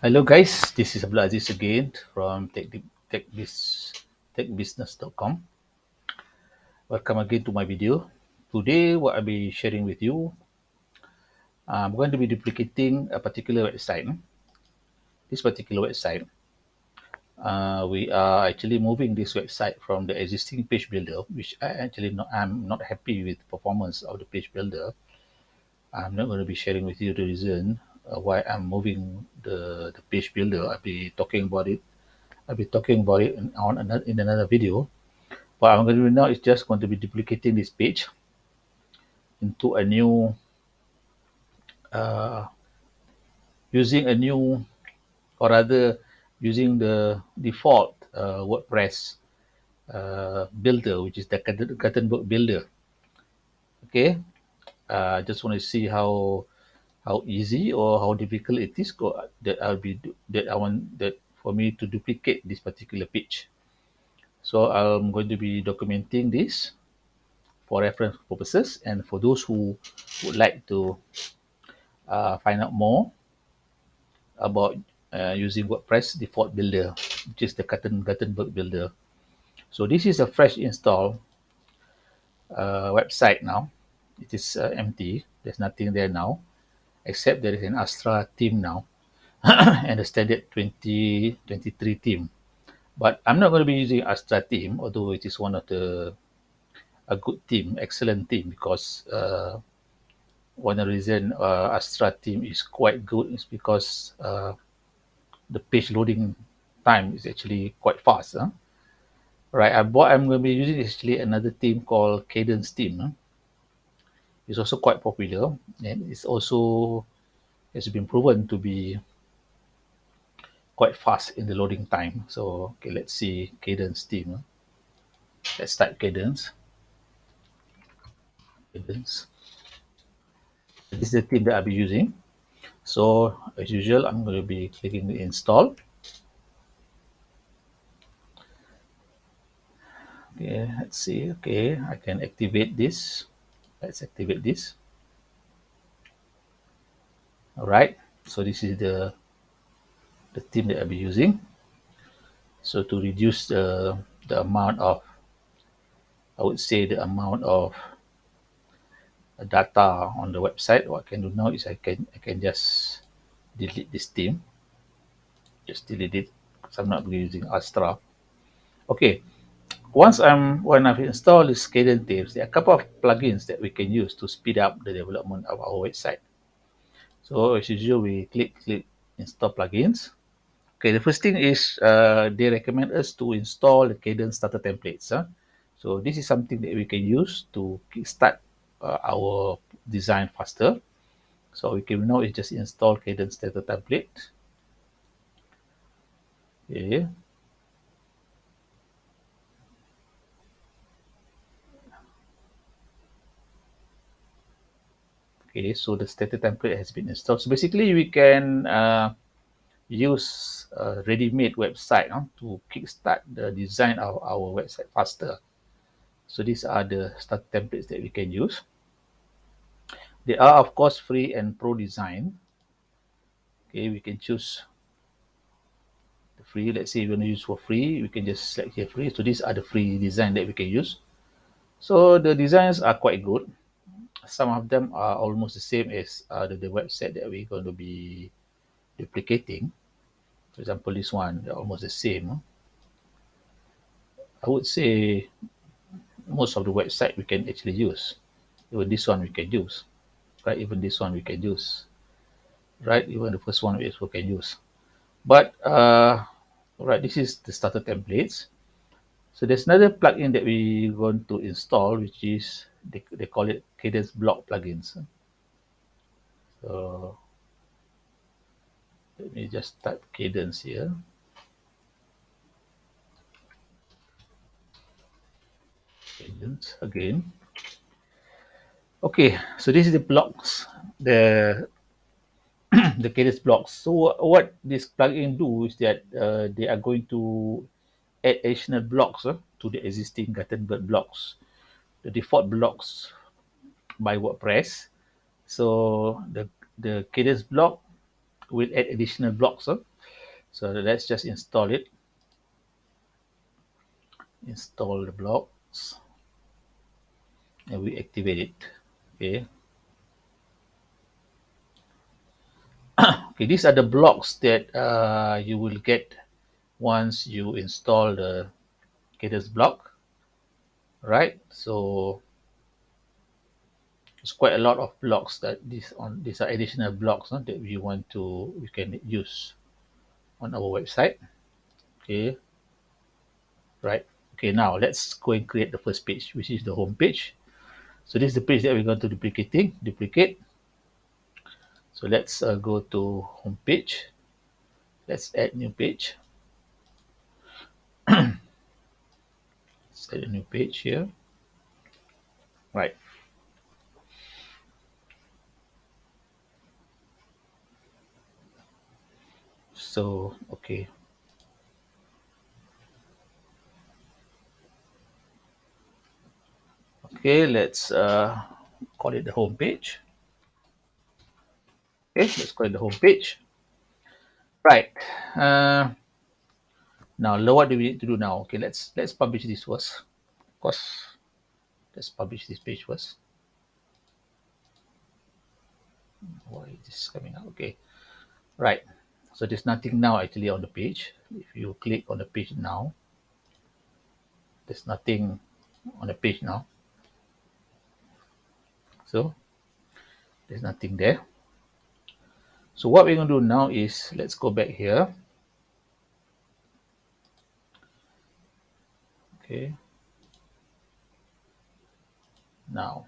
Hello guys, this is Abdul Aziz again from techbusiness.com. Welcome again to my video. Today what I'll be sharing with you, I'm going to be duplicating a particular website. This particular website, we are actually moving this website from the existing page builder, which I'm not happy with the performance of the page builder. I'm not going to be sharing with you the reason why I'm moving the page builder. I'll be talking about it in another video. What I'm going to do now is just going to be duplicating this page into a new, uh, using a new, or rather using the default WordPress builder, which is the Gutenberg builder. Okay, I just want to see how easy or how difficult it is that for me to duplicate this particular page. So I'm going to be documenting this for reference purposes, and for those who would like to find out more about using WordPress default builder, which is the Gutenberg builder. So this is a fresh install website now. It is empty. There's nothing there now, except there is an Astra theme now and the standard 2023 theme. But I'm not going to be using Astra theme, although it is one of a good theme, excellent theme, because one of the reason Astra theme is quite good is because the page loading time is actually quite fast. Right, what I'm going to be using is actually another theme called Cadence theme. It's also quite popular, and it's also has been proven to be quite fast in the loading time. So okay, let's see Cadence theme. Let's type Cadence. Cadence. This is the theme that I'll be using. So as usual, I'm going to be clicking install. Okay, let's see. Okay, I can activate this. Let's activate this. All right. So this is the theme that I'll be using. So to reduce the amount of, I would say the amount of data on the website, what I can do now is I can just delete this theme. Just delete it because I'm not using Astra. Okay. When I've installed this Cadence themes, there are a couple of plugins that we can use to speed up the development of our website. So as usual, we click install plugins. Okay, the first thing is they recommend us to install the Cadence starter templates. So this is something that we can use to kickstart our design faster. So we can now just install Cadence starter template. Okay. Okay, so the starter template has been installed. So basically, we can use a ready-made website to kickstart the design of our website faster. So these are the start templates that we can use. They are of course free and pro design. Okay, we can choose the free. Let's say we want to use for free, we can just select here free. So these are the free design that we can use. So the designs are quite good. Some of them are almost the same as the website that we're going to be duplicating. For example, this one, they're almost the same. I would say most of the website we can actually use. Even this one we can use, right? Even this one we can use, right? Even the first one we also can use. But right, this is the starter templates. So there's another plugin that we're going to install, which is they call it Cadence Block plugins. So let me just type Cadence here. Cadence again. Okay, so this is the blocks, the the Cadence blocks. So what this plugin do is that they are going to add additional blocks to the existing Gutenberg blocks, the default blocks by WordPress. So the Cadence block will add additional blocks So let's just install it. Install the blocks and we activate it. Okay. Okay, these are the blocks that you will get once you install the cadence block, right? So it's quite a lot of blocks that these are additional blocks that we can use on our website. Okay, right. Okay, now let's go and create the first page, which is the home page. So this is the page that we're going to duplicate. So let's go to home page. Let's add new page. Let's add a new page here. Right. So, okay. Okay, let's call it the home page. Okay, let's call it the home page. Right. Uh, now, what do we need to do now? Okay, let's publish this first. Of course, let's publish this page first. Why is this coming out? Okay, right. So there's nothing now actually on the page. If you click on the page now, there's nothing on the page now. So there's nothing there. So what we're going to do now is let's go back here. Okay. Now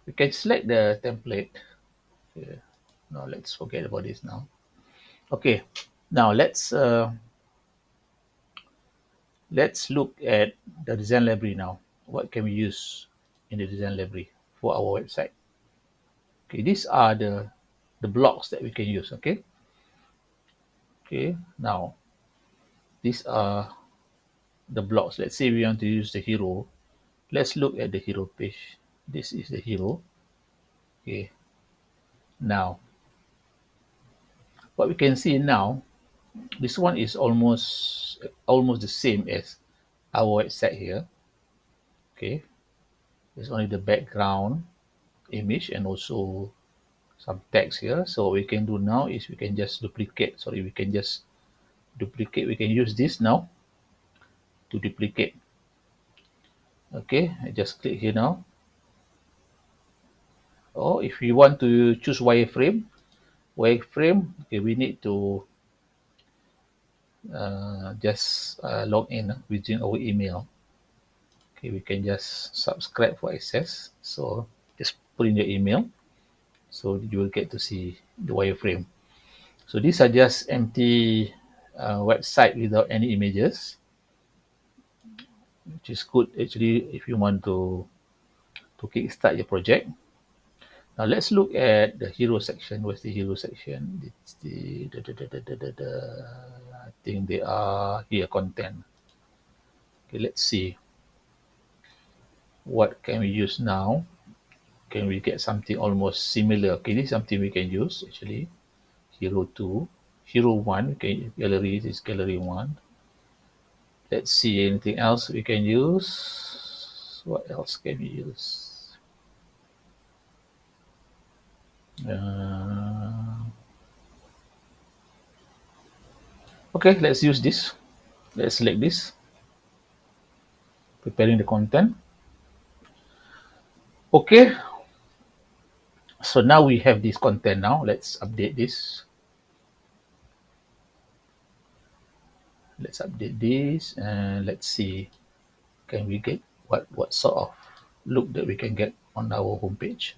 we can select the template. Okay. Now let's forget about this now. Okay. Now let's look at the design library now. What can we use in the design library for our website? Okay, these are the blocks that we can use. Okay. Okay. Now these are the blocks. Let's say we want to use the hero. Let's look at the hero page. This is the hero. Okay. Now what we can see now, this one is almost the same as our website here. Okay. There's only the background image and also some text here. So what we can do now is we can just duplicate. We can use this now to duplicate. Okay, I just click here now. Or if you want to choose wireframe, okay, we need to just log in using our email. Okay, we can just subscribe for access. So just put in your email. So you will get to see the wireframe. So these are just empty website without any images, which is good actually if you want to kickstart your project. Now let's look at the hero section. Where's the hero section? It's I think they are here, content. Okay, let's see. What can we use now? Can we get something almost similar? Okay, this is something we can use actually. Hero 2, Hero 1, okay, gallery, this is gallery 1. Let's see anything else we can use. What else can we use? Okay, let's use this. Let's select this. Preparing the content. Okay. So now we have this content now. Let's update this. Let's update this and let's see. Can we get what sort of look that we can get on our homepage?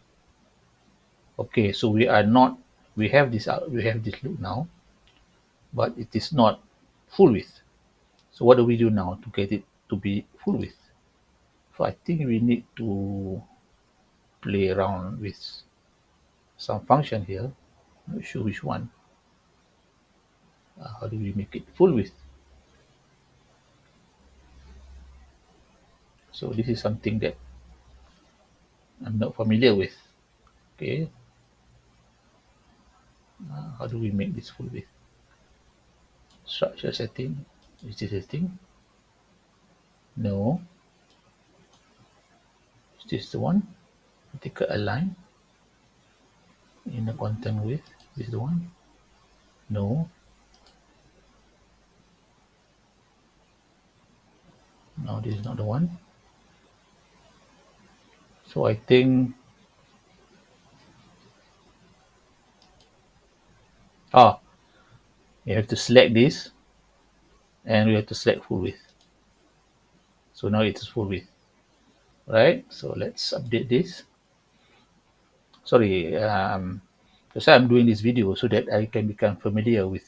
Okay, so we have this look now, but it is not full width. So what do we do now to get it to be full width? So I think we need to play around with some function here. I'm not sure which one. How do we make it full width? So this is something that I'm not familiar with. Okay. How do we make this full width? Structure setting. Is this setting? No. Is this the one? Vertical align. In the content width. Is this the one? No. No, this is not the one. So I think, you have to select this and we have to select full width. So now it is full width, right? So let's update this. Sorry, that's why I'm doing this video so that I can become familiar with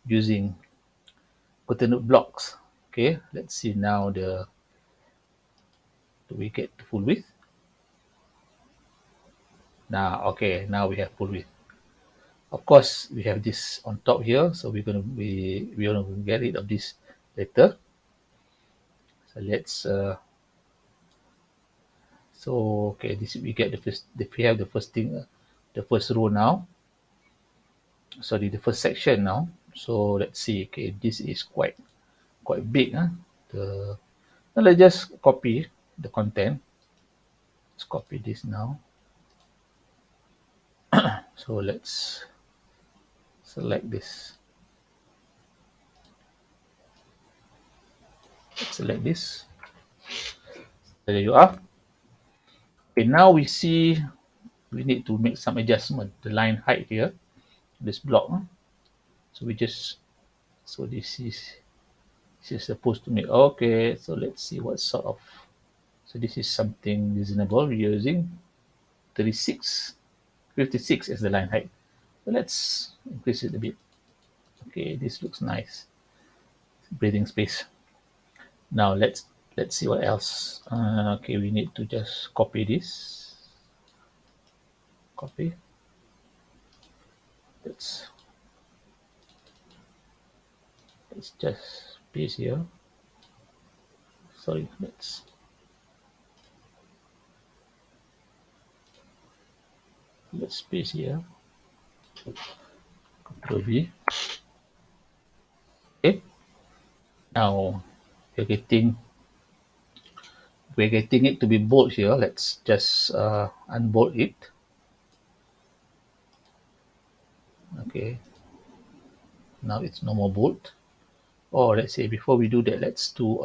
using Gutenberg blocks. Okay, let's see now do we get full width? Now, okay, now we have full width. Of course, we have this on top here, so we're gonna get rid of this later. So let's okay, this we get the first. We have the first thing, the first row now. Sorry, the first section now. So let's see. Okay, this is quite big. The Now let's just copy the content. Let's copy this now. So let's select this. Let's select this. There you are. Okay, now we see we need to make some adjustment. The line height here, this block. So we just this is supposed to make okay. So let's see what sort of. So this is something reasonable. We're using 36, 56 as the line height. So let's increase it a bit. Okay, this looks nice. Breathing space. Now let's see what else. Okay, we need to just copy this. Copy. Let's just paste here. Sorry, let's paste here. Control V. Okay. Now we're getting it to be bold here. Let's just unbold it. Okay. Now it's no more bold. Or let's say before we do that, let's do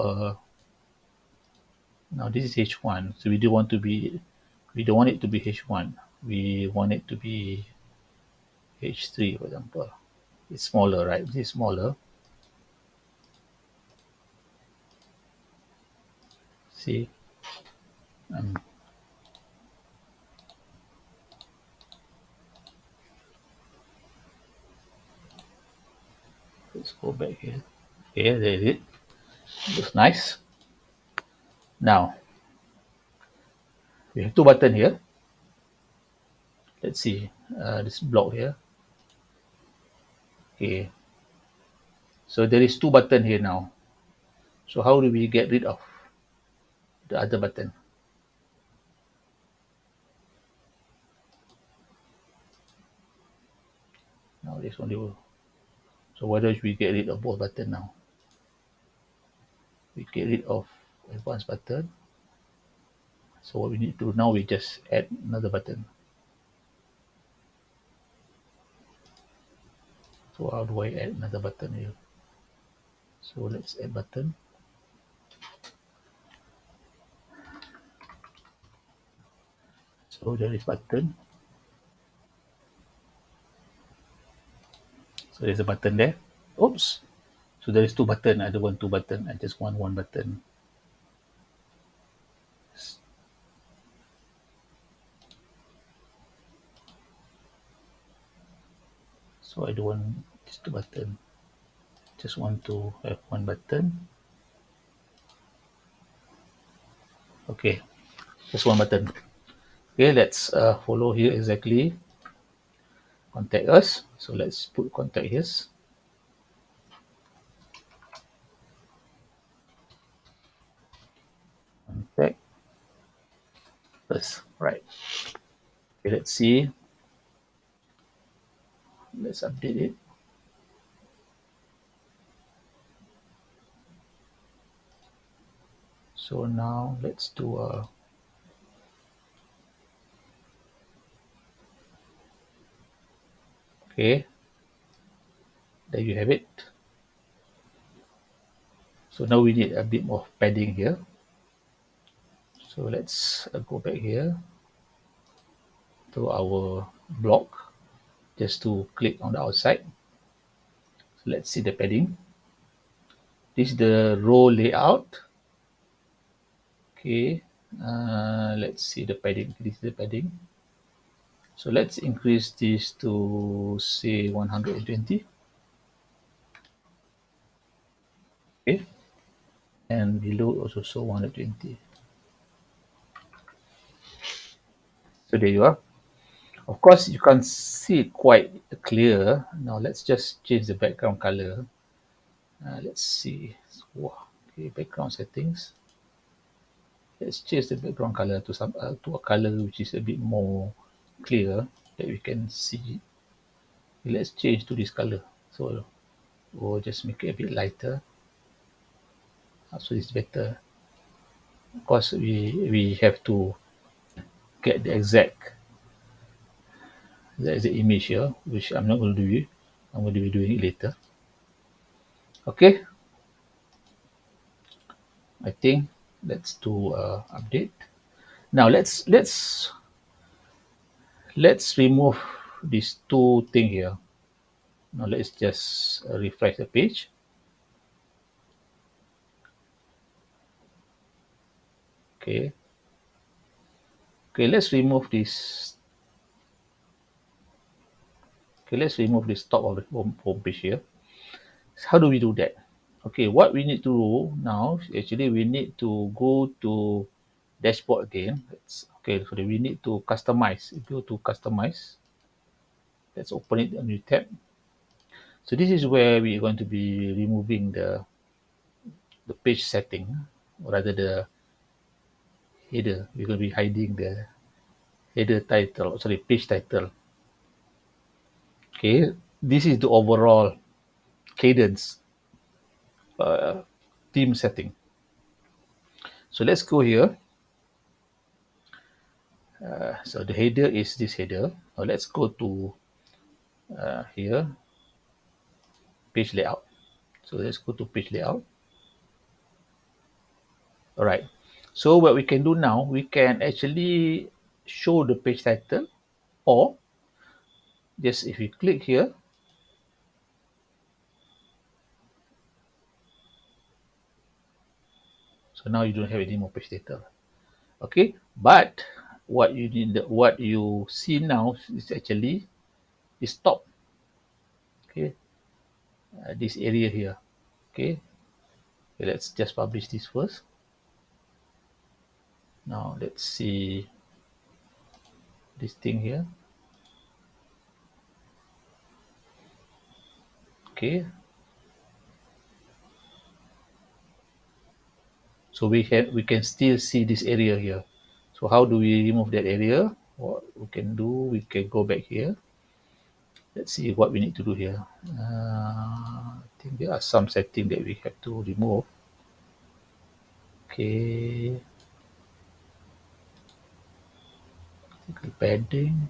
now this is H1. So we don't want it to be H1. We want it to be H3, for example. It's smaller, right? This is smaller. See? Let's go back here. Okay, there it is. Looks nice. Now, we have two buttons here. Let's see this block here. Okay. So there is two buttons here now. So how do we get rid of the other button? Now there's only one. So why don't we get rid of both buttons now? We get rid of advanced button. So what we need to do now, we just add another button. So how do I add another button here? So let's add button. So there is button. So there's a button there. Oops. So there is two button. I don't want two button. I just want one button. So I don't want this two button. Just want to have one button. Okay, just one button. Okay, let's follow here exactly. Contact us. So let's put contact us. Contact us. Right. Okay, let's see. Let's update it. So now let's do a okay. There you have it. So now we need a bit more padding here. So let's go back here to our block just to click on the outside. So let's see the padding. This is the row layout. Okay, let's see the padding. This is the padding. So let's increase this to say 120. Okay, and below also so 120. So there you are. Of course, you can't see it quite clear. Now let's just change the background color. Let's see. Wow. Okay, background settings. Let's change the background color to some to a color which is a bit more clear that we can see. Let's change to this color. So we'll just make it a bit lighter. So it's better. Of course, we have to get the exact image here, which I'm not going to do. I'm going to be doing it later. Okay, I think let's do update. Now let's remove these two thing here. Now let's just refresh the page. Okay. Okay, let's remove this. Okay, let's remove this top of the home page here. So how do we do that? Okay, what we need to do now, actually we need to go to dashboard again. Okay, so we need to customize. Go to customize. Let's open it a new tab. So this is where we're going to be removing the page setting, or rather the header. We're going to be hiding the header title, sorry, page title. Okay, this is the overall cadence theme setting. So let's go here. So the header is this header. Now let's go to here, page layout. So let's go to page layout. All right. So what we can do now, we can actually show the page title, or just if you click here, so now you don't have any more page title. Okay, but what you see now is actually this top. Okay, this area here. Okay, let's just publish this first. Now let's see this thing here. Okay, so we can still see this area here. So how do we remove that area? What we can do, we can go back here. Let's see what we need to do here. I think there are some settings that we have to remove. Okay, padding.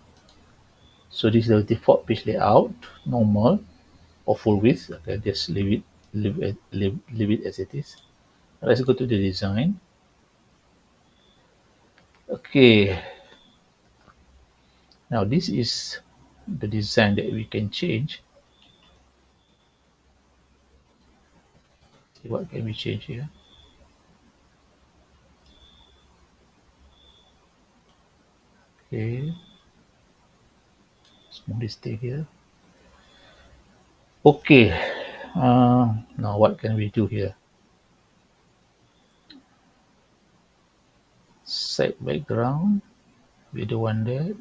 So this is the default page layout, normal or full width. Okay, just leave it as it is. Let's go to the design. Okay, now this is the design that we can change. See what can we change here. Okay, small this thing here. Okay, now what can we do here? Set background, we don't want that.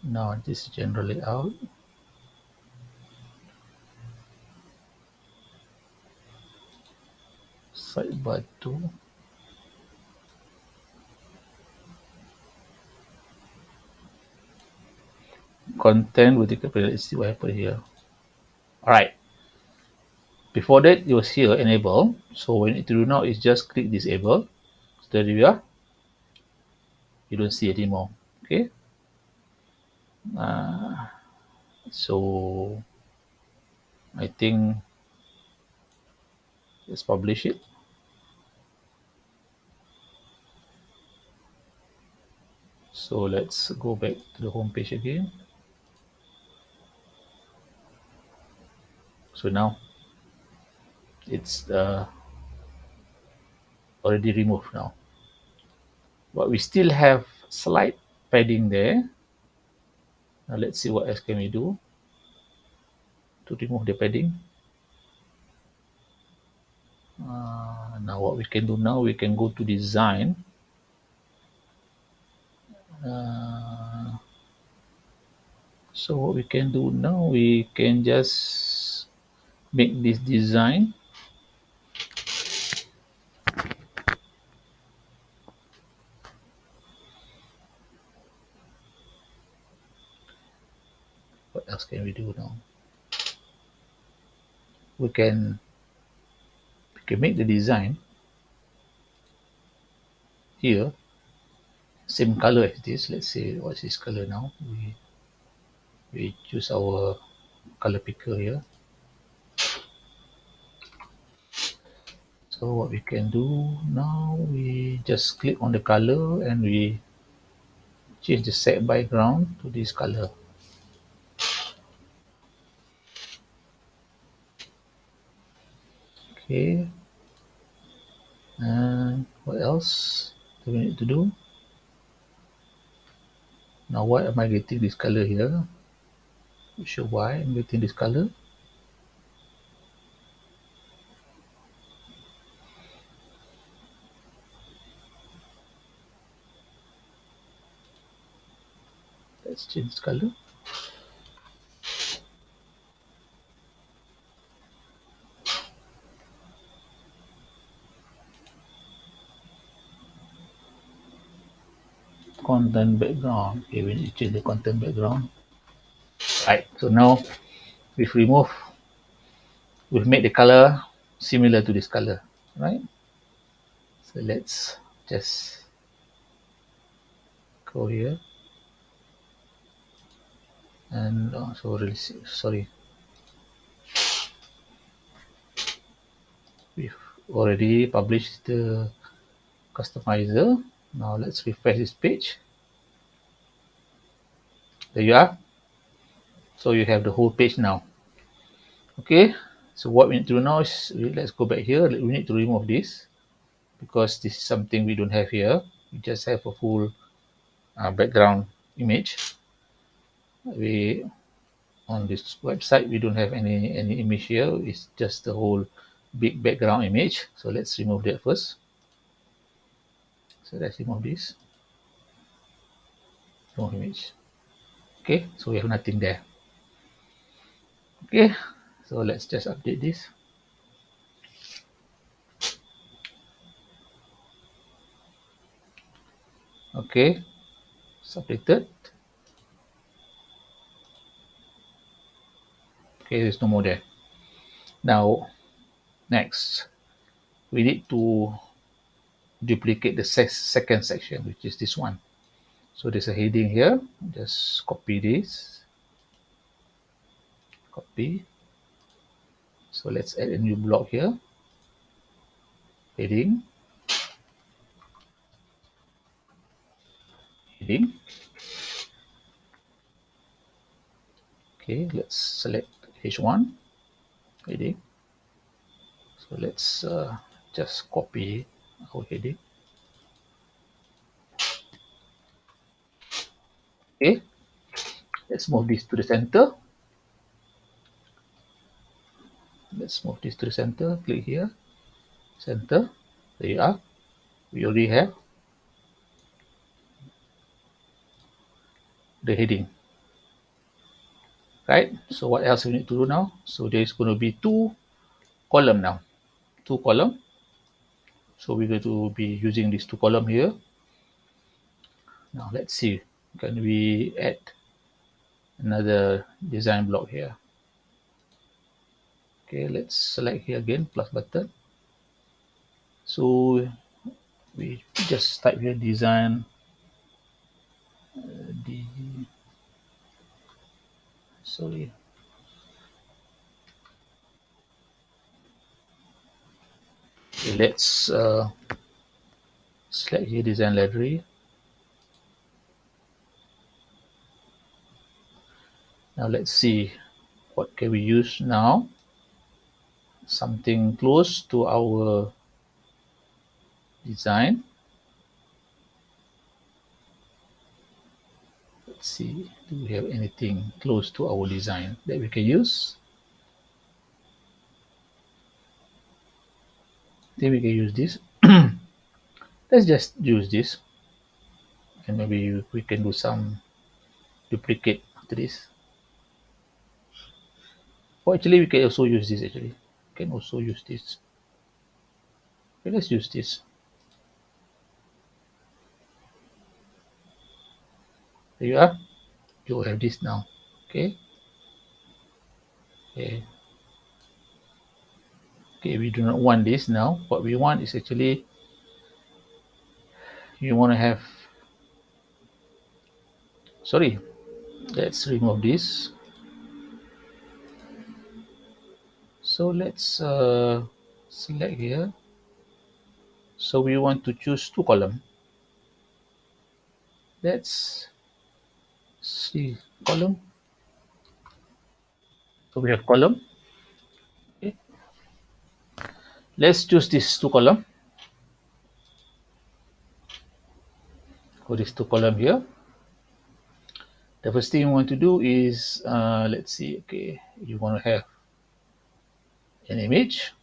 Now this is general layout. Sidebar 2. content vertical panel. Let's see what happened here. All right. Before that, it was here enable. So what you need to do now is just click disable. So there you are. You don't see anymore. Okay. So I think let's publish it. So let's go back to the home page again. So now it's already removed now. But we still have slight padding there. Now let's see what else can we do to remove the padding. Now what we can do now, we can go to design. So what we can do now, we can just make this design. What else can we do now? We can make the design here same color as this. Let's say what's this color now. We choose our color picker here. So what we can do now, we just click on the color and we change the set background to this color. Okay. And what else do we need to do? Now why am I getting this color here? Not sure why I'm getting this color. Let's change this color. Content background. Okay, we need to change the content background. Right, so now we've made the color similar to this color, right? So let's just go here and sorry, we've already published the customizer. Now let's refresh this page. There you are. So you have the whole page now. Okay, so what we need to do now is let's go back here. We need to remove this because this is something we don't have here. We just have a full background image. We on this website we don't have any image here. It's just the whole big background image. So let's remove that first. So let's remove this. Remove image. Okay, so we have nothing there. Okay, so let's just update this. Okay, it's updated. Okay, there's no more there. Now, next, we need to duplicate the second section, which is this one. So there's a heading here. Just copy this. Copy. So let's add a new block here. Heading. Heading. Okay, let's select H1 heading. So let's just copy our heading. Okay, let's move this to the center. Let's move this to the center. Click here, center. There you are. We already have the heading. Right, so what else we need to do now? So there's going to be two column now, two column. So we're going to be using these two column here. Now let's see, can we add another design block here. Okay, let's select here again, plus button. So we just type here design d sorry okay, let's select here design library. Now let's see what can we use now. Something close to our design. Let's see, do we have anything close to our design that we can use? I think we can use this. Let's just use this, and maybe we can do some duplicate after this. Or actually, we can also use this. Actually, we can also use this. Okay, let's use this. There you are. You have this now. Okay. Okay. Okay. We do not want this now. What we want is actually you want to have. Sorry. Let's remove this. So let's select here. So we want to choose two column. Let's see column. So we have column. Okay. Let's choose this two column. For this two column here. The first thing you want to do is let's see. Okay, you want to have an image.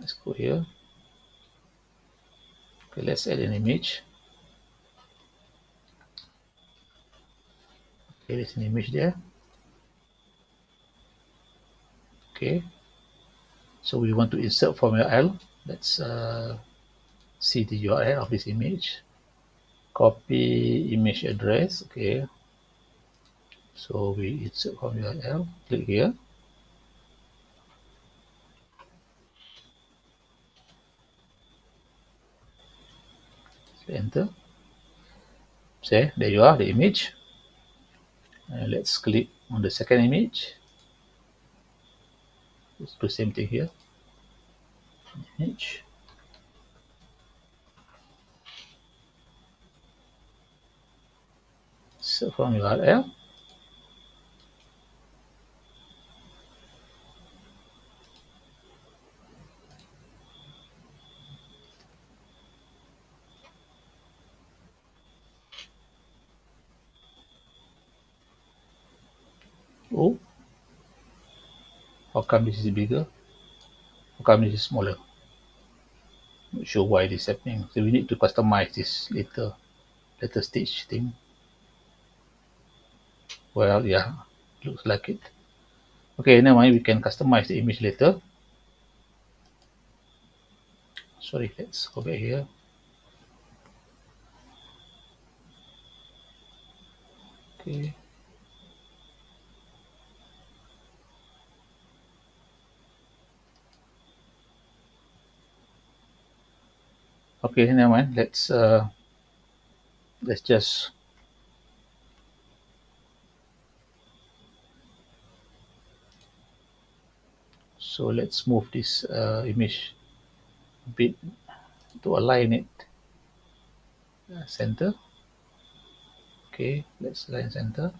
Let's go here. Okay, let's add an image. Okay, there's an image there. Okay, so we want to insert from URL. Let's see the URL of this image. Copy image address. Okay, so we insert from URL. Click here. Enter. Say, there you are, the image. Let's click on the second image. Let's do the same thing here. Image. So from URL. Oh, how come this is bigger? How come this is smaller? Not sure why this is happening. So we need to customize this later stage thing. Well, yeah, looks like it. Okay, never mind. We can customize the image later. Sorry, let's go back here. Okay. Okay, never mind. Let's just so let's move this image a bit to align it center. Okay, let's align center.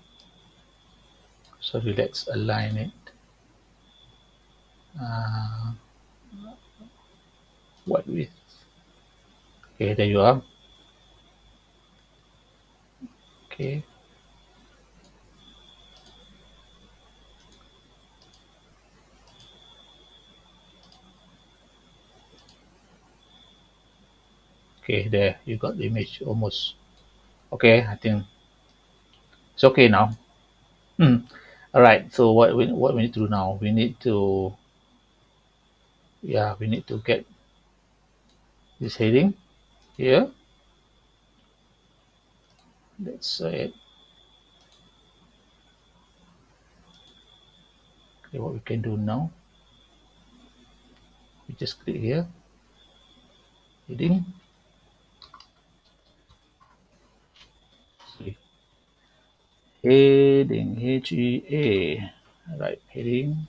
Sorry, let's align it. What width? Okay, there you are. Okay. Okay, there you got the image almost. Okay, I think it's okay now. All right. So what we need to do now? We need to we need to get this heading here. Let's add. Okay, what we can do now, we just click here, heading. Sorry. Heading, H-E-A. Right, heading.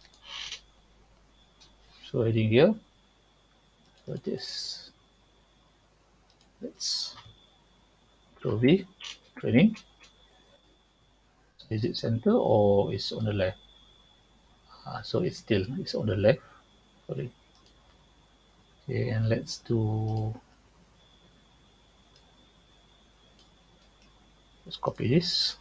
So heading here. So this. Let's throw V, training. Is it center or is on the left? So it's on the left. Sorry. Okay, and let's copy this.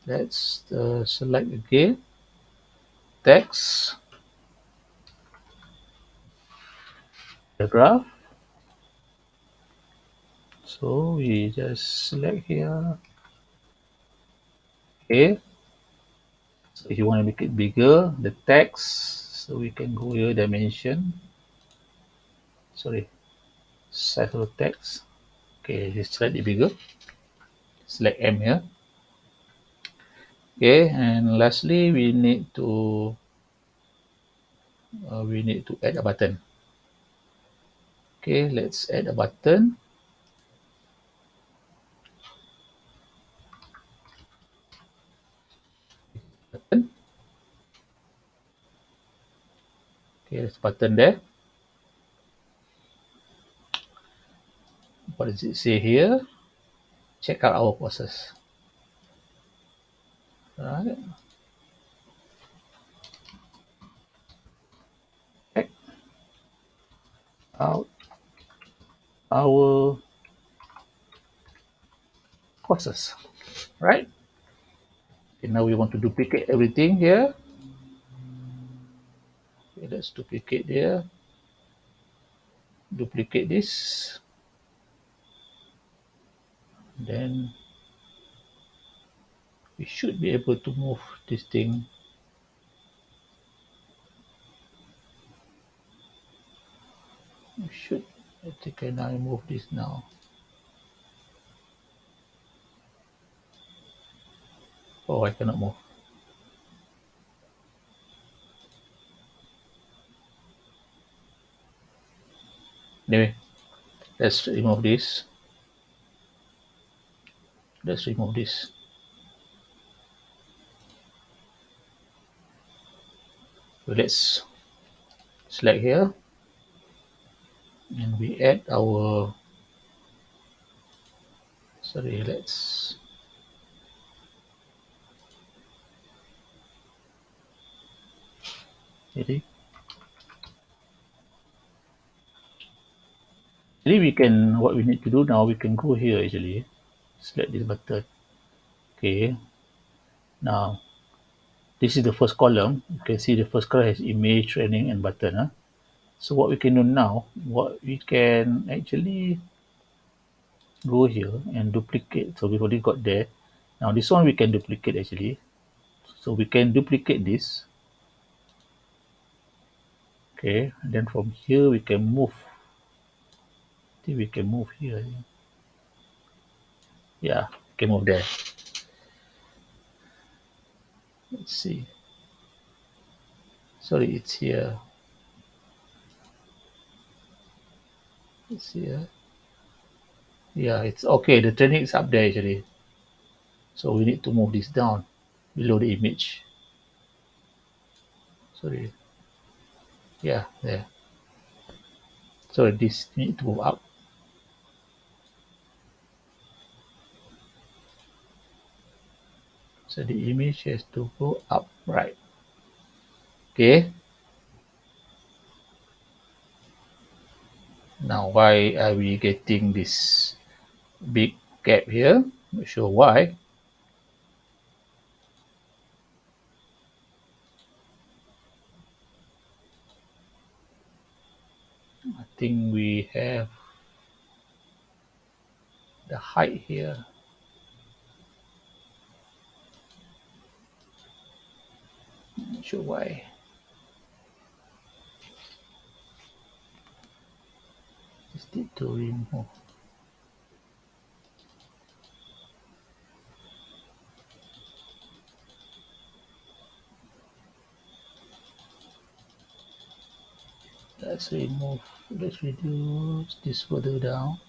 Let's select again, text, paragraph. So we just select here. Okay. So if you want to make it bigger, the text, so we can go here, dimension. Sorry, size of the text. Okay, it's slightly bigger. Select M here. Okay, and lastly, we need to add a button. Okay, let's add a button. Button. Okay, there's a button there. What does it say here? Check out our process. Right. Check out our process. Right. Okay, now we want to duplicate everything here. Okay, let's duplicate here. Duplicate this. Then we should be able to move this thing. We should. I think I now move this now. Oh, I cannot move. Anyway, let's remove this. Let's remove this. So let's select here and we add our, sorry, let's ready. Actually, we can, what we need to do now, we can go here actually, select this button. Okay, now this is the first column. You can see the first column has image, training, and button. Huh? So what we can do now, what we can actually go here and duplicate. So we've already got there. Now this one we can duplicate actually. So we can duplicate this. Okay, and then from here we can move. I think we can move here. Yeah, we can move there. Let's see. Sorry, it's here. It's here. Yeah, it's okay. The training is up there actually. So we need to move this down below the image. Sorry. Yeah, there. So this need to move up. So the image has to go up, right? Okay. Now why are we getting this big gap here? Not sure why. I think we have the height here. Not sure why. Just need to remove. Let's remove. Let's reduce this further down.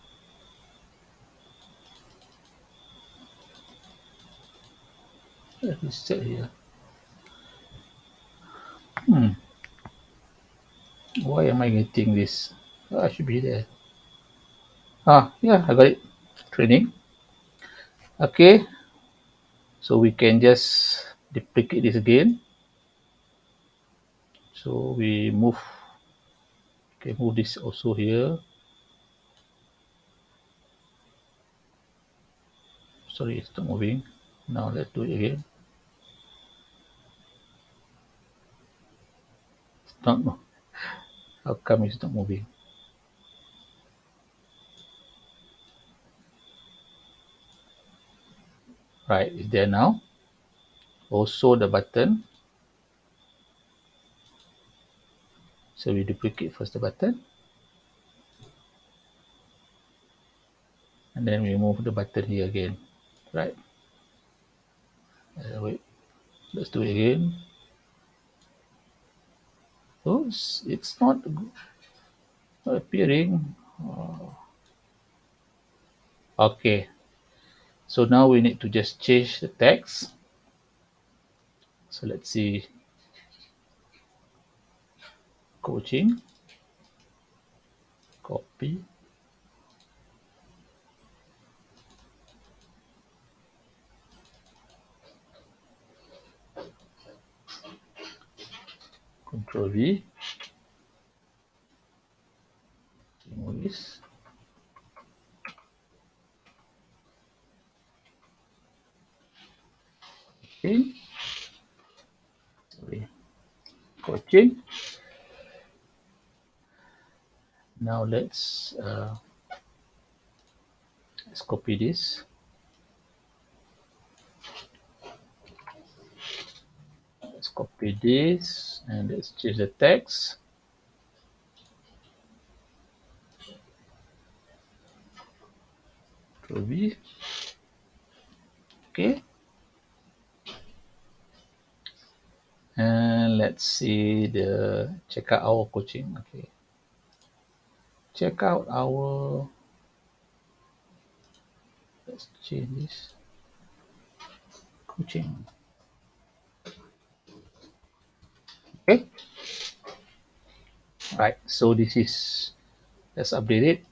Let me set here. Why am I getting this? Oh, I should be there. Yeah, I got it. Training. Okay, so we can just duplicate this again. So we move. Okay, move this also here. Sorry, it's not moving. Now let's do it again. It's not. How come it's not moving? Right, it's there now. Also the button. So we duplicate first the button. And then we move the button here again. Right. Wait. Let's do it again. Oh, it's not appearing. Okay. So now we need to just change the text. So let's see. Coaching. Copy. Control V. Remove this. Okay. Sorry. Coaching. Now let's copy this. Let's copy this and let's change the text. Control V. Okay. And let's see the check out our coaching. Okay. Check out our. Let's change this. Coaching. Okay. Right. So this is. Let's update it.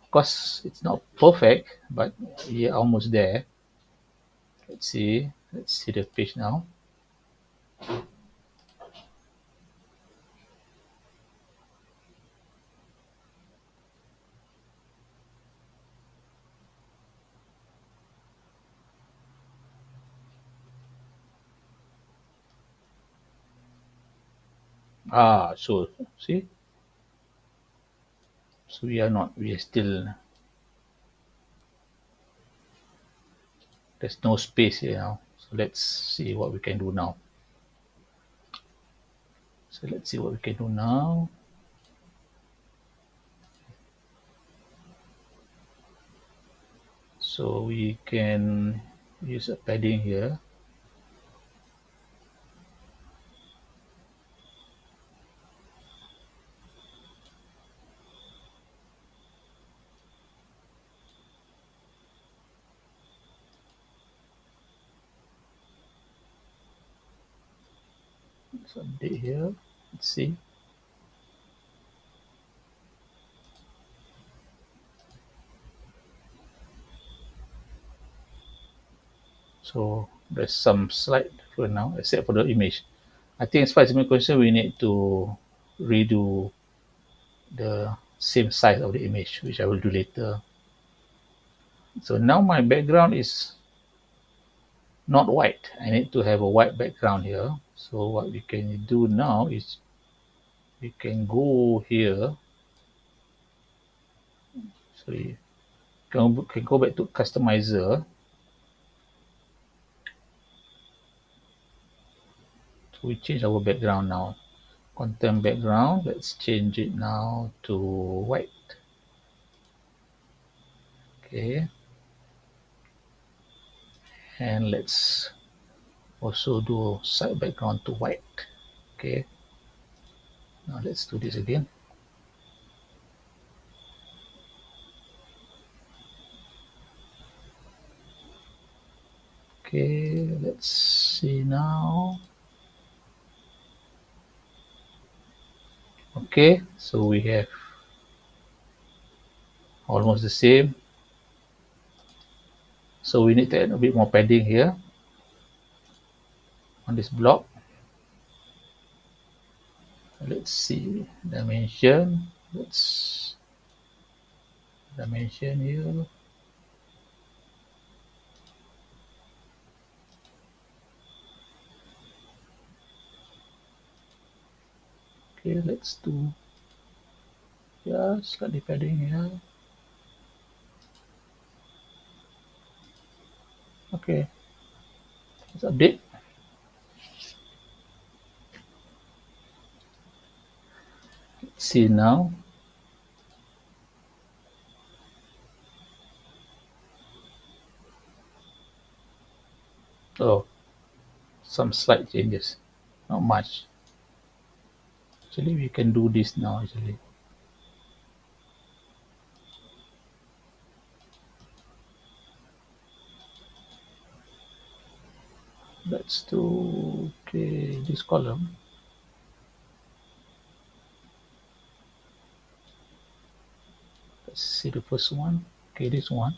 Of course, it's not perfect, but we're almost there. Let's see. Let's see the page now. So see, so we are not. We are still. There's no space here now. So let's see what we can do now. So let's see what we can do now. So we can use a padding here. Let's update here. Let's see. So there's some slight for now, except for the image. I think as far as image concerned, we need to redo the same size of the image, which I will do later. So now my background is not white. I need to have a white background here. So what we can do now is we can go here. So you can go back to customizer. We change our background now. Content background, let's change it now to white. Okay, and let's also do side background to white. Okay, now let's do this again. Okay, let's see now. Okay, so we have almost the same. So we need to add a bit more padding here on this block. Let's see dimension. Let's dimension here. Okay, let's do slightly padding here. Okay, let's update. Let's see now. Oh, some slight changes, not much. Actually, we can do this now. Actually, let's do this column. Let's see the first one. Okay, this one.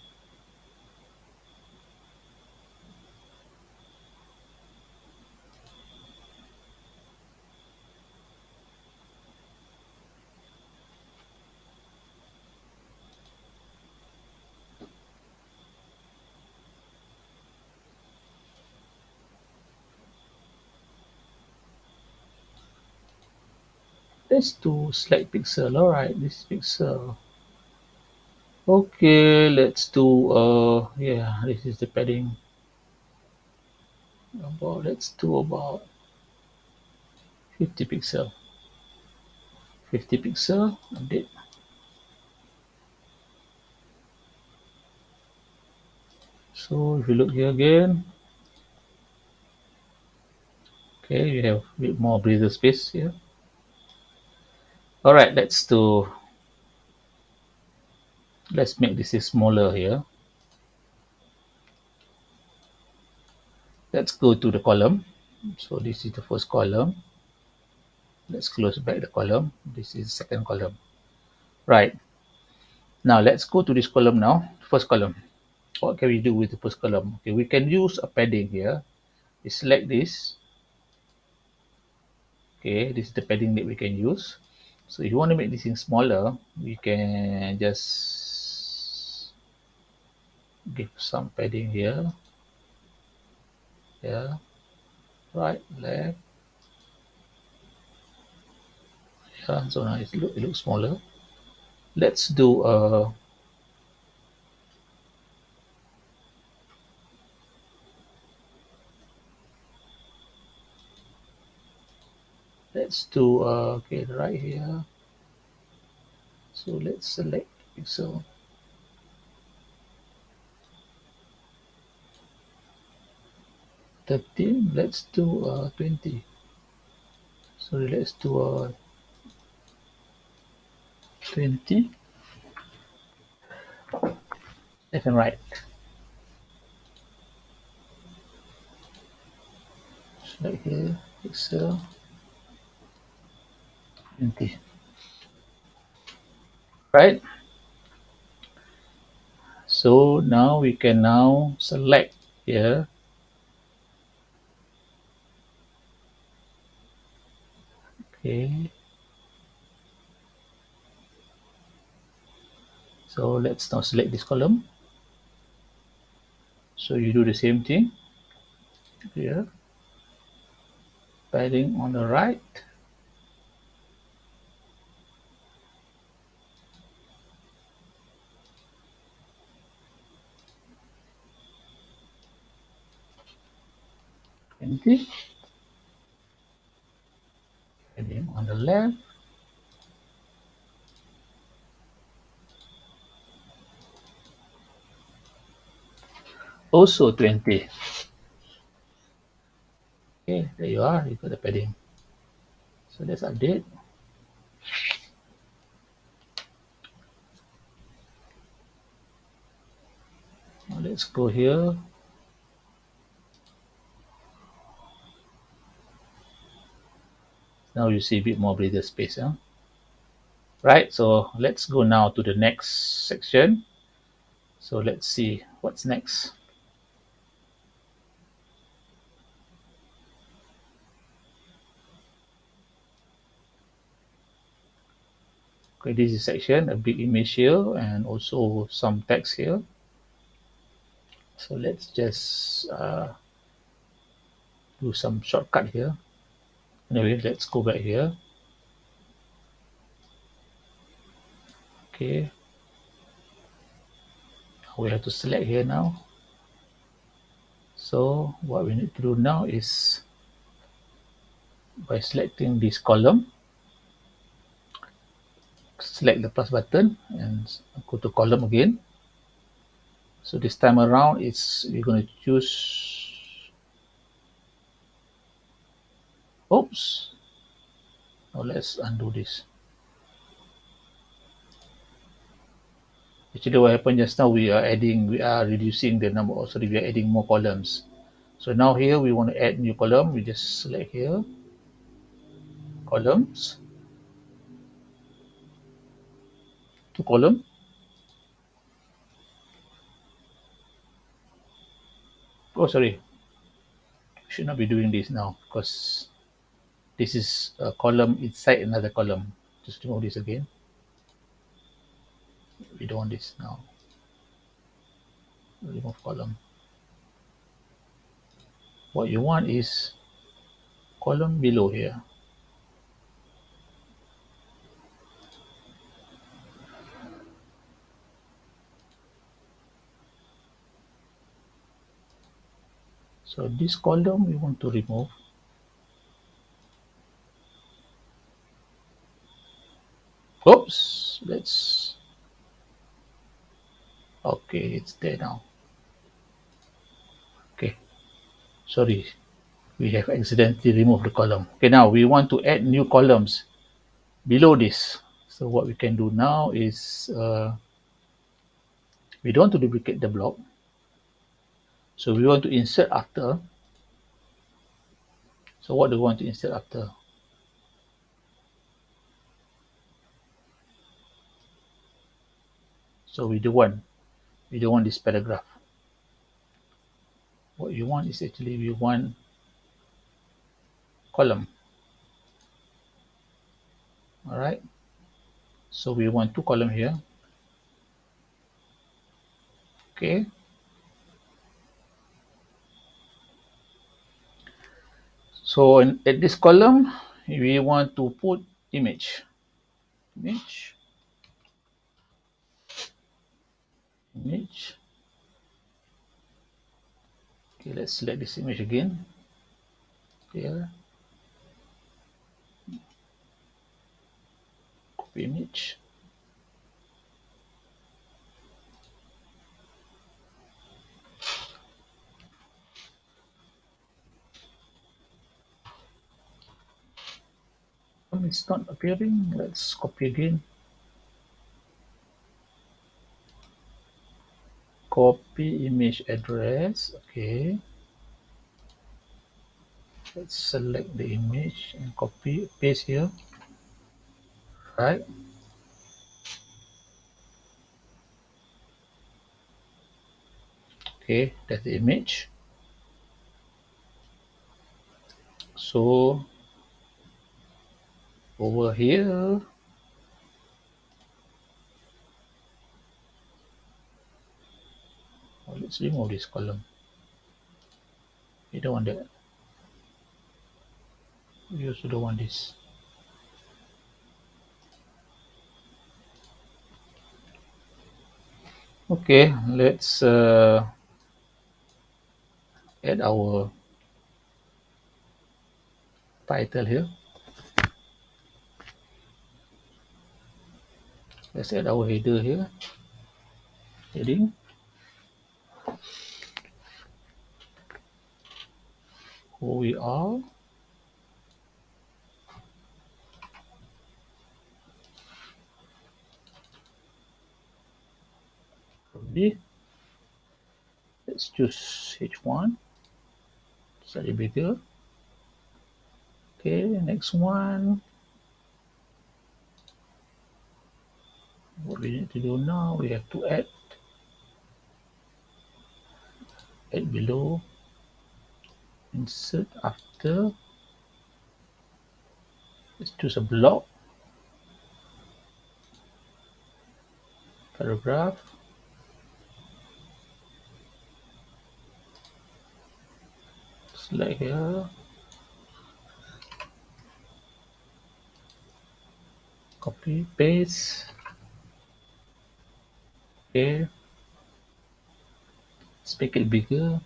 Let's do select pixel. All right, this pixel. Okay, let's do yeah, this is the padding. Let's do about 50 pixel. 50 pixel update. So if you look here again, okay, you have a bit more breather space here. All right, let's make this smaller here. Let's go to the column. So this is the first column. Let's close back the column. This is the second column. Right. Now let's go to this column now. First column. What can we do with the first column? Okay, we can use a padding here. We select this. Okay, this is the padding that we can use. So if you want to make this thing smaller, we can just give some padding here. Yeah, right, left. Yeah, so now it looks smaller. Let's do okay, right here. So let's select pixel. Let's do 20. Sorry, let's do 20. Left and right. Select here, pixel 20. Right. So now we can now select here. Okay. So let's now select this column. So you do the same thing here. Padding on the right. Empty. on the left. Also 20. Okay, there you are. You got the padding. So let's update. Now let's go here. Now you see a bit more breather space. Huh? Right, so let's go now to the next section. So let's see what's next. Okay, this is section, a big image here and also some text here. So let's just do some shortcut here. Anyway, let's go back here. Okay, we have to select here now. So what we need to do now is by selecting this column, select the plus button and go to column again. So this time around we're going to choose, oops, now let's undo this. Actually what happened just now, we are reducing the number, also we are adding more columns. So now here we want to add new column. We just select here, columns, two column. Oh, sorry, should not be doing this now because this is a column inside another column. Just remove this again. We don't want this now. Remove column. What you want is column below here. So this column we want to remove. Oops, let's, okay, it's there now. Okay, sorry, we have accidentally removed the column. Okay, now we want to add new columns below this. So what we can do now is we don't want to duplicate the block. So we want to insert after. So what do we want to insert after? So we don't want this paragraph. What you want is actually we want column. All right. So we want two column here. Okay. So at this column, we want to put image. Image. Okay, let's select this image again. Here. Copy image. It's not appearing. Let's copy again. Copy image address. Okay. Let's select the image and copy, paste here. Right. Okay, that's the image. So over here, let's remove this column. We don't want that. We also don't want this. Okay, let's add our title here. Let's add our header here. Heading. Who we are. Probably. Let's choose H1. Slightly bigger. Okay, next one. What we need to do now, we have to add below, insert after. Let's choose a block, paragraph. Select here, copy, paste. Okay, let's make it bigger.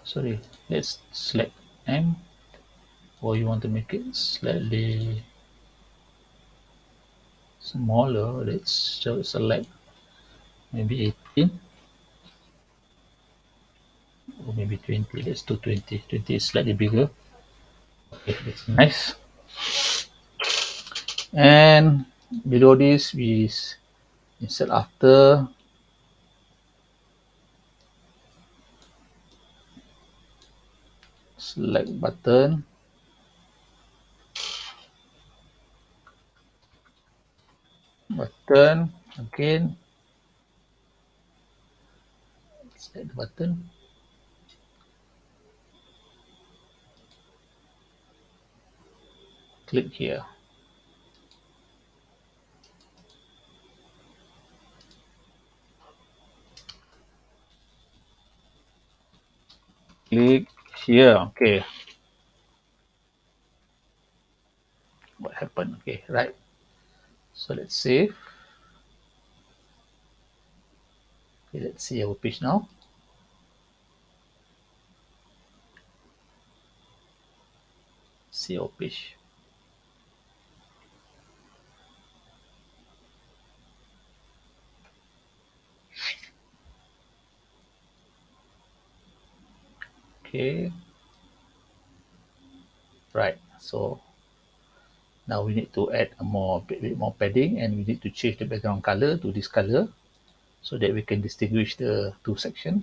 Sorry, let's select M, or you want to make it slightly smaller. Let's select maybe 18 or maybe 20. Let's do 20. 20 is slightly bigger. Okay, that's nice. And below this, we insert after. Select button. Button again. Select the button. Click here. Click here. Okay. What happened? Okay, right. So let's save. Okay, let's see our page now. See our page. Okay. Right. So now we need to add a bit more padding, and we need to change the background color to this color so that we can distinguish the two sections.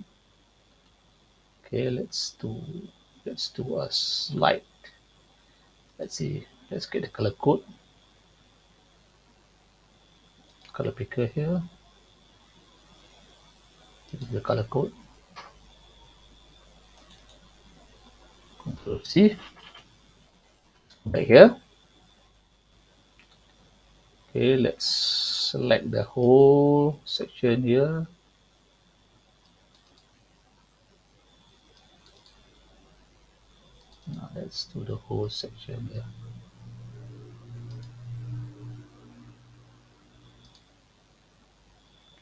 Okay, let's do a slide. Let's see. Let's get the color code. Color picker here. This is the color code. Control C. Right here. Okay, let's select the whole section here. Now let's do the whole section here.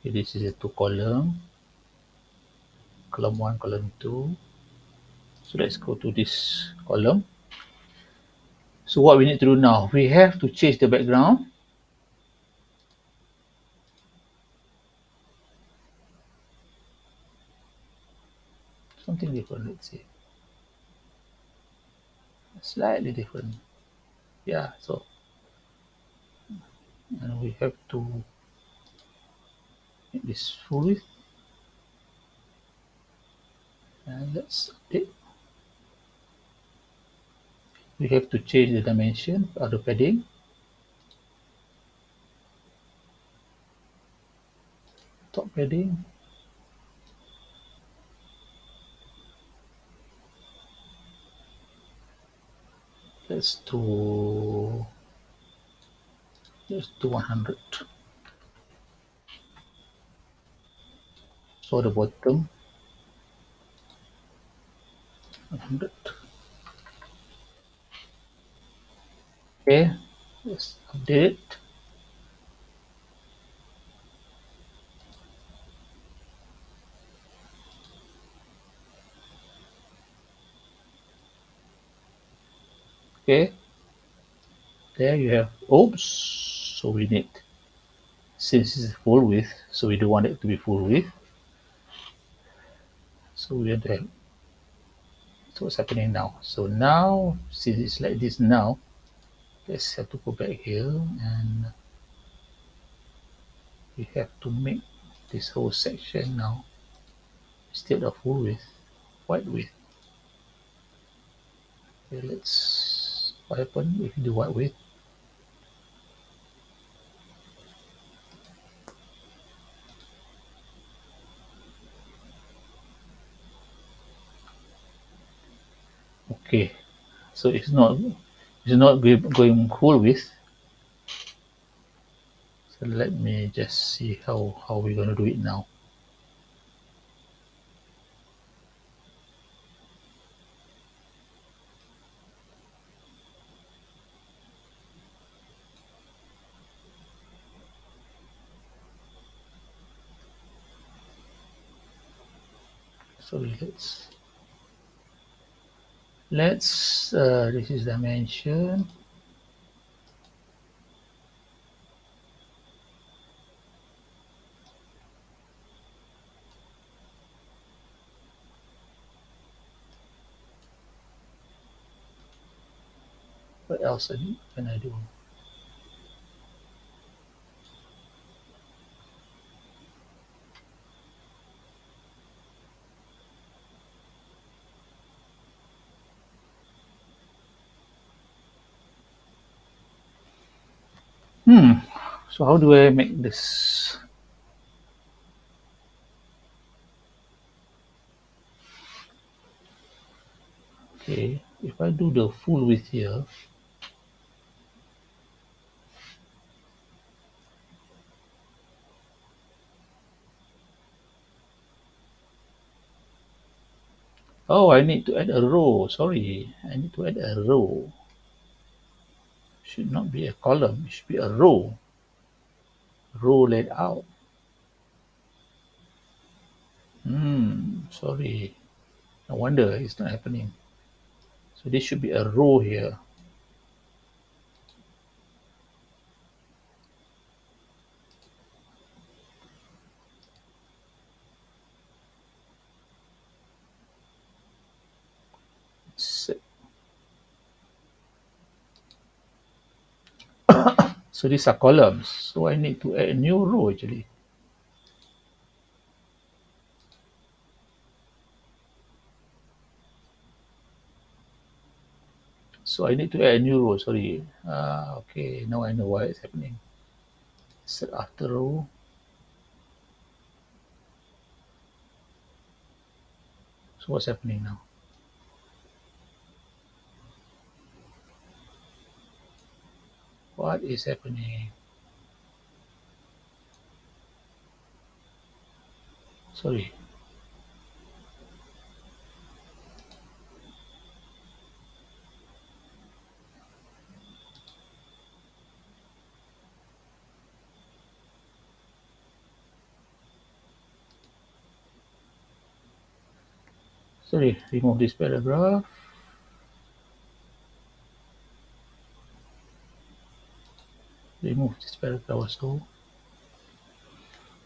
Okay, this is a two column. Column 1, column 2. So let's go to this column. So what we need to do now, we have to change the background. Something different, let's see. Slightly different. Yeah, so and we have to make this full width. And let's update. We have to change the dimension of the padding. Top padding. Let's do 100. So the bottom 100. Okay, let's update. Okay, There you have, oops, so we need, since it's full width, so we don't want it to be full width. So we want to have, so what's happening now? So now, since it's like this now, let's have to go back here and we have to make this whole section now, instead of full width, white width. Okay, let's, what happens if you do white width? Okay, so it's not going full width. So let me just see how we're going to do it now. So let's this is dimension. What else can I do? So how do I make this? Okay, if I do the full width here, oh, I need to add a row. Sorry, I need to add a row. Should not be a column, it should be a row. Row laid out. Sorry. No wonder it's not happening. So this should be a row here. So these are columns. So I need to add a new row actually. So I need to add a new row. Sorry. Okay, now I know why it's happening. Set after row. So what's happening now? What is happening? Sorry. Sorry, remove this paragraph. Remove this paragraph also.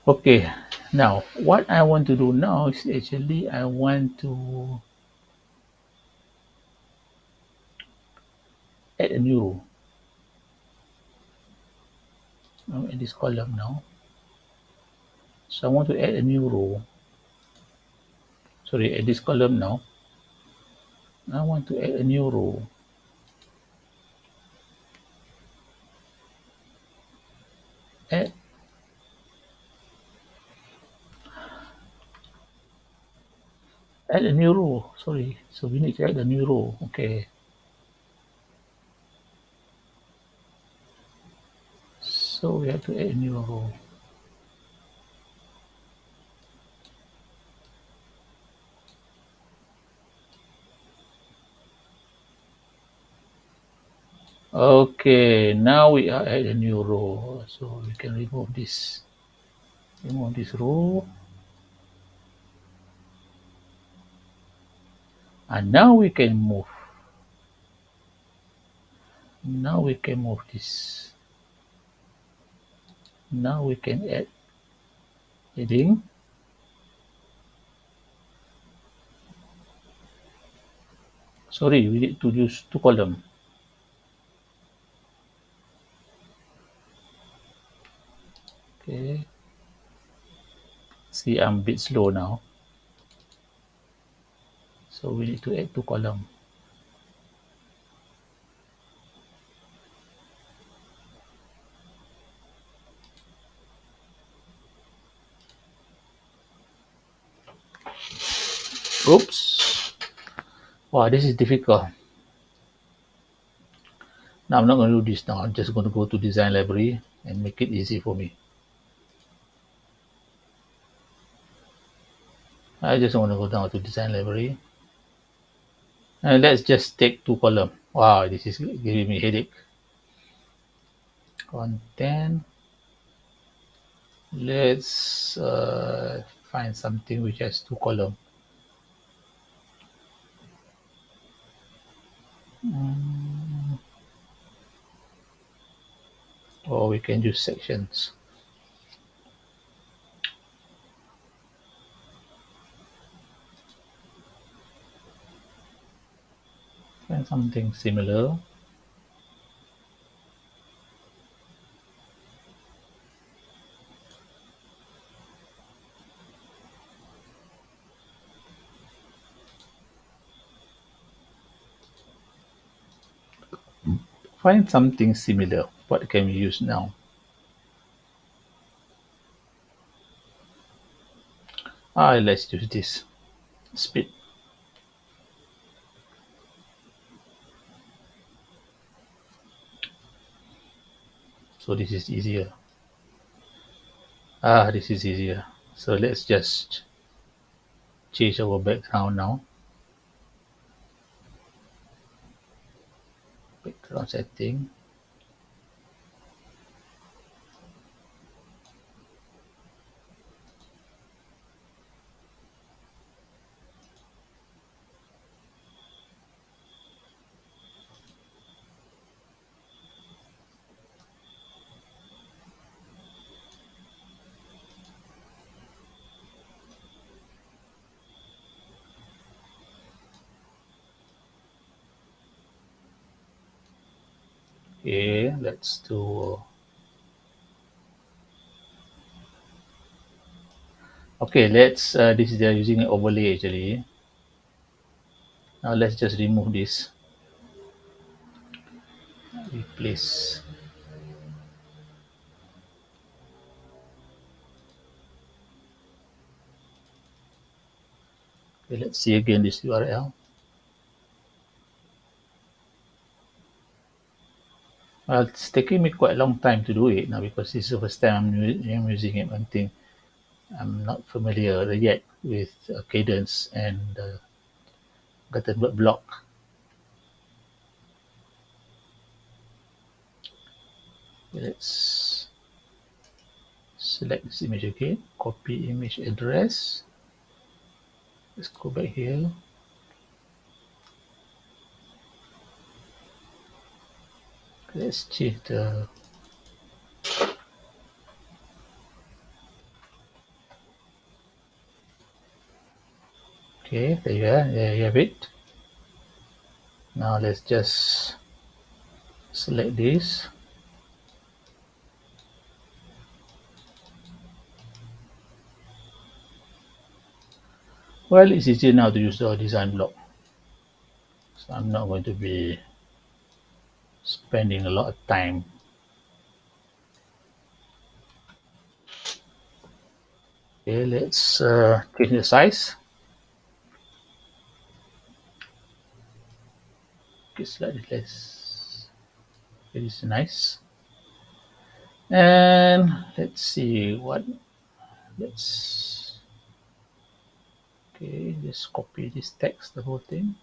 Okay, now what I want to do now is actually I want to add a new row. I'm in this column now. So I want to add a new row. Sorry, add this column now. I want to add a new row. Add a new row. Sorry. So we need to add a new row. Okay. So we have to add a new row. Okay, now we are at a new row. So we can remove this. Remove this row. And now we can move. Now we can move this. Now we can add heading. Sorry, we need to use two column. Okay. See, I'm a bit slow now. So we need to add two column. Oops. Wow, this is difficult. Now I'm not going to do this now. I'm just going to go to design library and make it easy for me. I just want to go down to design library. And let's just take two column. Wow, this is giving me headache. Content. Let's find something which has two column. Or we can use sections. Find something similar. Find something similar. What can we use now? Let's use this. Speed. So this is easier. This is easier. So let's just change our background now. Background setting. Okay, let's do. Okay, let's. This is they're using an overlay actually. Now let's just remove this. Replace. Okay, let's see again this URL. Well, it's taking me quite a long time to do it now because this is the first time I'm using it. One thing I'm not familiar yet with Cadence and Gutenberg block. Let's select this image again, copy image address. Let's go back here. Let's change the okay, there you are, there you have it. Now let's just select this. Well, it's easier now to use the design block. So I'm not going to be spending a lot of time. Okay, let's change the size. Okay, slightly less. It is nice. And let's see what. Let's okay, just copy this text, the whole thing.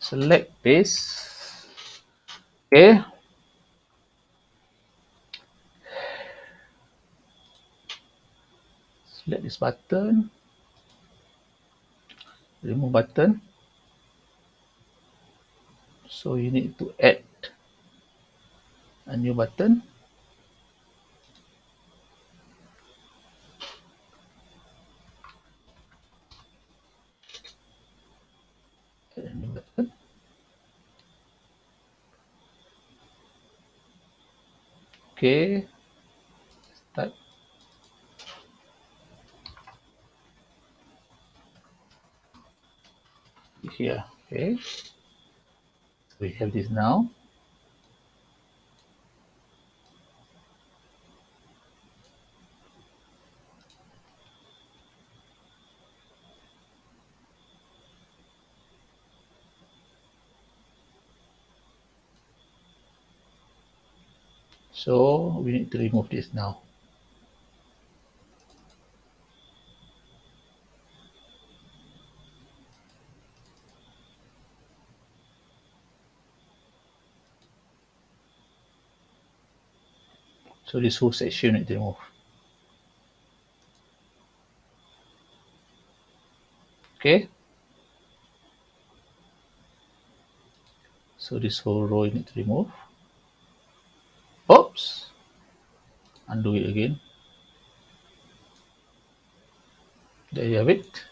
Select this. Okay, button, remove button. So you need to add a new button. Add a new button. Okay, start here. Okay, so we have this now. So we need to remove this now. So this whole section need to remove. Okay. So this whole row you need to remove. Oops. Undo it again. There you have it.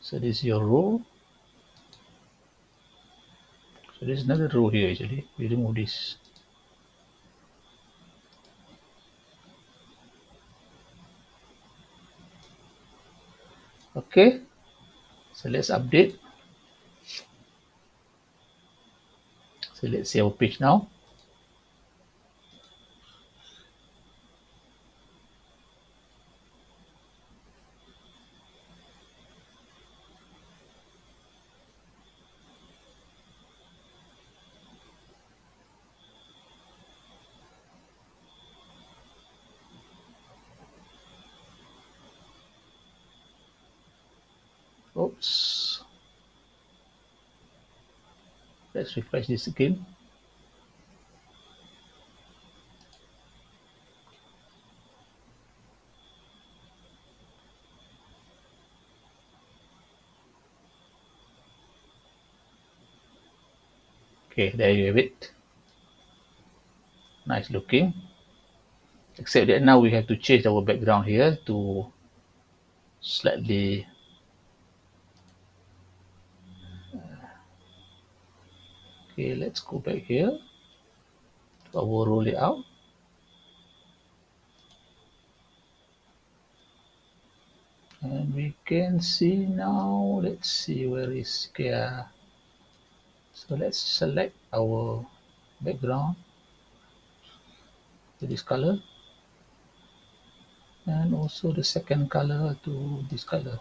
So this is your row. So there's another row here actually. We remove this. Okay. So let's update. So let's see our page now. Oops. Let's refresh this again. Okay, there you have it. Nice looking. Except that now we have to change our background here to slightly okay, let's go back here to our row layout. And we can see now, let's see where is here. So let's select our background to this color and also the second color to this color.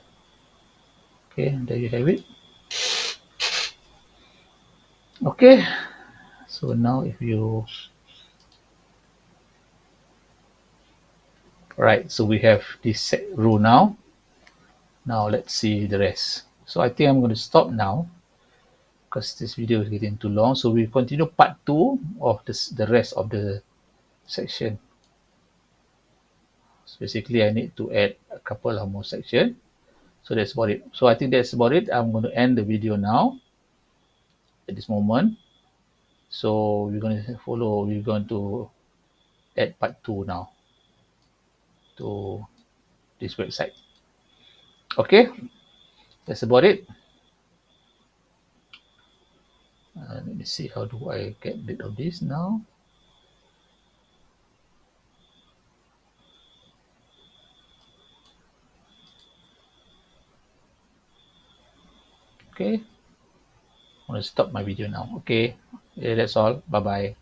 Okay, there you have it. Okay, so now if you right, so we have this row now. Now let's see the rest. So I think I'm going to stop now because this video is getting too long. So we continue part 2 of this, the rest of the section. So basically I need to add a couple of more sections. So that's about it. So I think that's about it. I'm going to end the video now at this moment. So we're going to follow, we're going to add part 2 now to this website. Okay, that's about it. Let me see, how do I get rid of this now? Okay, I'm going to stop my video now. Okay, yeah, that's all. Bye bye.